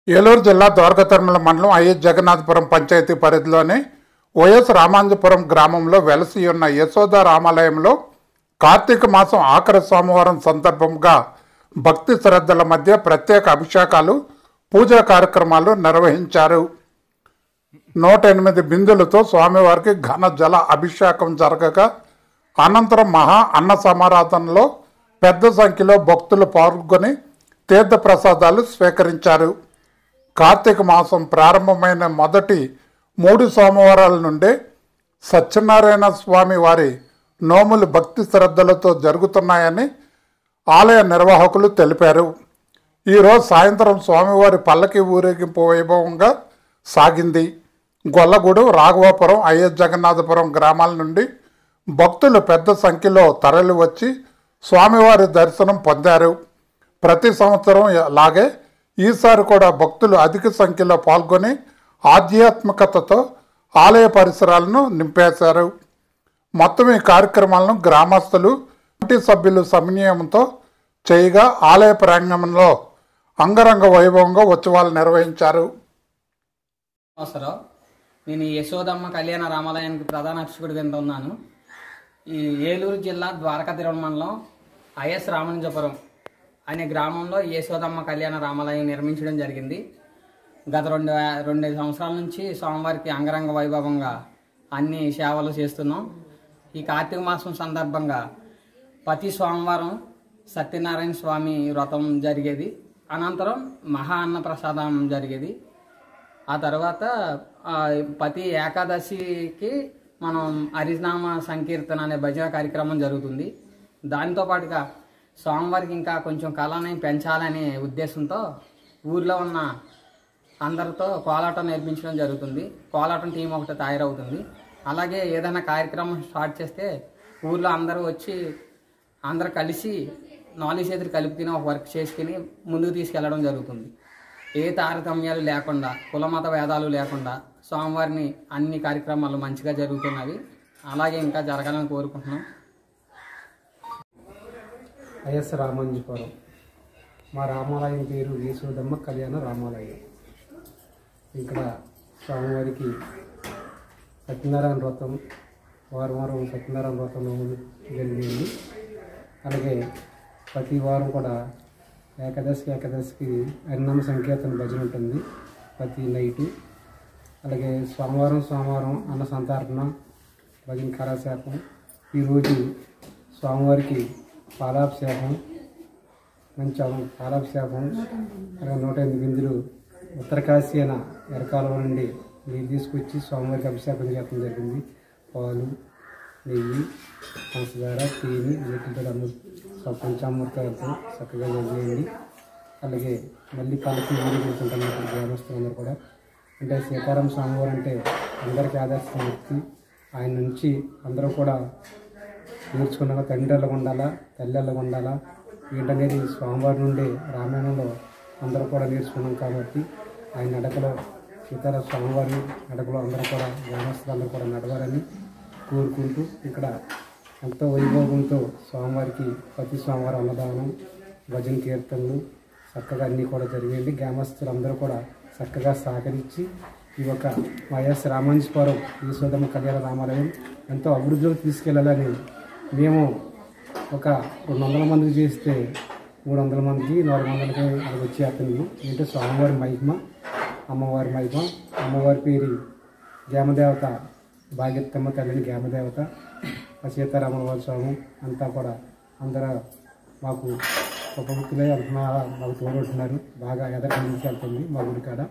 ఏలూరు జిల్లా ద్వారకతిరుమల మండలం ఐఎస్ జగన్నాథపురం పంచాయతీ పరిధిలోని వైఎస్ రామాంజపురం గ్రామంలో వెలసి ఉన్న యశోద రామాలయంలో కార్తీక మాసం ఆఖరి సోమవారం సందర్భంగా భక్తి శ్రద్ధల మధ్య ప్రత్యేక అభిషేకాలు పూజా కార్యక్రమాలు నిర్వహించారు. 108 బిందులతో స్వామివారికి ఘన జల అభిషేకం జరగగా అనంతరం మహా అన్న సమారాధనలో పెద్ద సంఖ్యలో భక్తులు పాల్గొని తీర్థ ప్రసాదాలు స్వీకరించారు. కార్తీక మాసం ప్రారంభమైన మొదటి 3 సోమవారాల నుండే సత్యనారాయణ స్వామి వారి నోములు భక్తి శ్రద్ధలతో జరుగుతున్నాయని ఆలయ నిర్వాహకులు తెలిపారు. ఈరోజు సాయంత్రం స్వామివారి పల్లకి ఊరేగింపు వైభవంగా సాగింది. గొల్లగూడు, రాఘవాపురం, ఐఎస్ జగన్నాథపురం గ్రామాల నుండి భక్తులు పెద్ద సంఖ్యలో తరలి వచ్చి స్వామివారి దర్శనం పొందారు. ప్రతి సంవత్సరం లాగే ఈసారి కూడా భక్తులు అధిక సంఖ్యలో పాల్గొని ఆధ్యాత్మికతతో ఆలయ పరిసరాలను నింపేశారు. మొత్తం ఈ కార్యక్రమాలను గ్రామస్తులు, కమిటీ సభ్యులు సమన్వయంతో చేయగా ఆలయ ప్రాంగణంలో అంగరంగ వైభవంగా ఉత్సవాలు నిర్వహించారు. నేను యశోదమ్మ కళ్యాణ రామాలయానికి ప్రధాన అర్చకుడి కింద ఉన్నాను. ఈ ఏలూరు జిల్లా ద్వారకతిరుమల మండలం ఐఎస్ రామాంజపురం అనే గ్రామంలో యశోదమ్మ కళ్యాణ రామాలయం నిర్మించడం జరిగింది. గత రెండు సంవత్సరాల నుంచి స్వామివారికి అంగరంగ వైభవంగా అన్ని సేవలు చేస్తున్నాం. ఈ కార్తీక మాసం సందర్భంగా ప్రతి సోమవారం సత్యనారాయణ స్వామి వ్రతం జరిగేది. అనంతరం మహా అన్న ప్రసాదం జరిగేది. ఆ తర్వాత ప్రతి ఏకాదశికి మనం హరినామ సంకీర్తన అనే భజన కార్యక్రమం జరుగుతుంది. దాంతో పాటుగా స్వామివారికి ఇంకా కొంచెం కళని పెంచాలనే ఉద్దేశంతో ఊర్లో ఉన్న అందరితో కోలాటం నేర్పించడం జరుగుతుంది. కోలాటం టీం ఒకటి తయారవుతుంది. అలాగే ఏదైనా కార్యక్రమం స్టార్ట్ చేస్తే ఊర్లో అందరూ వచ్చి అందరూ కలిసి 4 చేతులు కలిపి తిని ఒక వర్క్ చేసుకుని ముందుకు తీసుకెళ్లడం జరుగుతుంది. ఏ తారతమ్యాలు లేకుండా, కులమత భేదాలు లేకుండా స్వామివారిని అన్ని కార్యక్రమాలు మంచిగా జరుగుతున్నవి. అలాగే ఇంకా జరగాలని కోరుకుంటున్నాం. ఐఎస్ రామాంజపురం మా రామాలయం పేరు యశోదమ్మ కళ్యాణ రామాలయం. ఇక్కడ స్వామివారికి సత్యనారాయణ వ్రతం వారం సత్యనారాయణ వ్రతం జరిగింది. అలాగే ప్రతి వారం కూడా ఏకాదశికి హరినామ సంకీర్తన భజన ఉంటుంది ప్రతి నైటు. అలాగే సోమవారం అన్న సంతర్పణ భజన కాలక్షేపం. ఈరోజు స్వామివారికి పాలాభిషేకం, మంచి పాలాభిషేకం. అలాగే 108 బిందులు ఉత్తరకాశీ అయిన ఎరకాలం నుండి నీళ్ళు తీసుకొచ్చి స్వామివారికి అభిషేకం చేయడం జరిగింది. పాలు, నెయ్యి, పంచదార, తేనె వీటితో పంచామృతాలతో చక్కగా చేయండి. అలాగే మళ్ళీ పల్లకి ఊరేగించుకుంటాం గ్రామస్తులందరూ కూడా. అంటే సీతారామ స్వామివారు అంటే అందరికీ ఆదర్శం వ్యక్తి. ఆయన నుంచి అందరూ కూడా నేర్చుకున్నాక తండ్రి ఎలాగ ఉండాలా, తల్లి ఎలాగ ఉండాలా ఏంటనేది స్వామివారి నుండి రామాయణంలో అందరూ కూడా నేర్చుకున్నాం. కాబట్టి ఆయన నడకలో సీతారామ స్వామివారి నడకలో అందరూ కూడా గ్రామస్తులందరూ కూడా నడవాలని కోరుకుంటూ ఇక్కడ ఎంతో వైభవంతో స్వామివారికి ప్రతి సోమవారం అన్నదానం, భజన కీర్తనలు చక్కగా అన్నీ కూడా జరిగేయండి. గ్రామస్తులందరూ కూడా చక్కగా సహకరించి ఈ యొక్క వైఎస్ రామాంజపురం యశోదమ్మ కళ్యాణ రామాలయం ఎంతో అభివృద్ధిలోకి తీసుకెళ్లాలని మేము ఒక 200 మందికి చేస్తే 300 మందికి 400కి అది వచ్చేస్తుంది. ఏంటంటే స్వామివారి మహిమ, అమ్మవారి మహిమ. అమ్మవారి పేరు గ్రామదేవత భాగ్యత్తమ్మ తల్లిని గ్రామదేవత, సీతారామవారి స్వామి అంతా కూడా అందరూ మాకు ఉపభక్తులే అంటున్నారు, మాకు తోడుంటున్నారు. బాగా ఎదరికి వెళ్తుంది మా గుడి కాడ.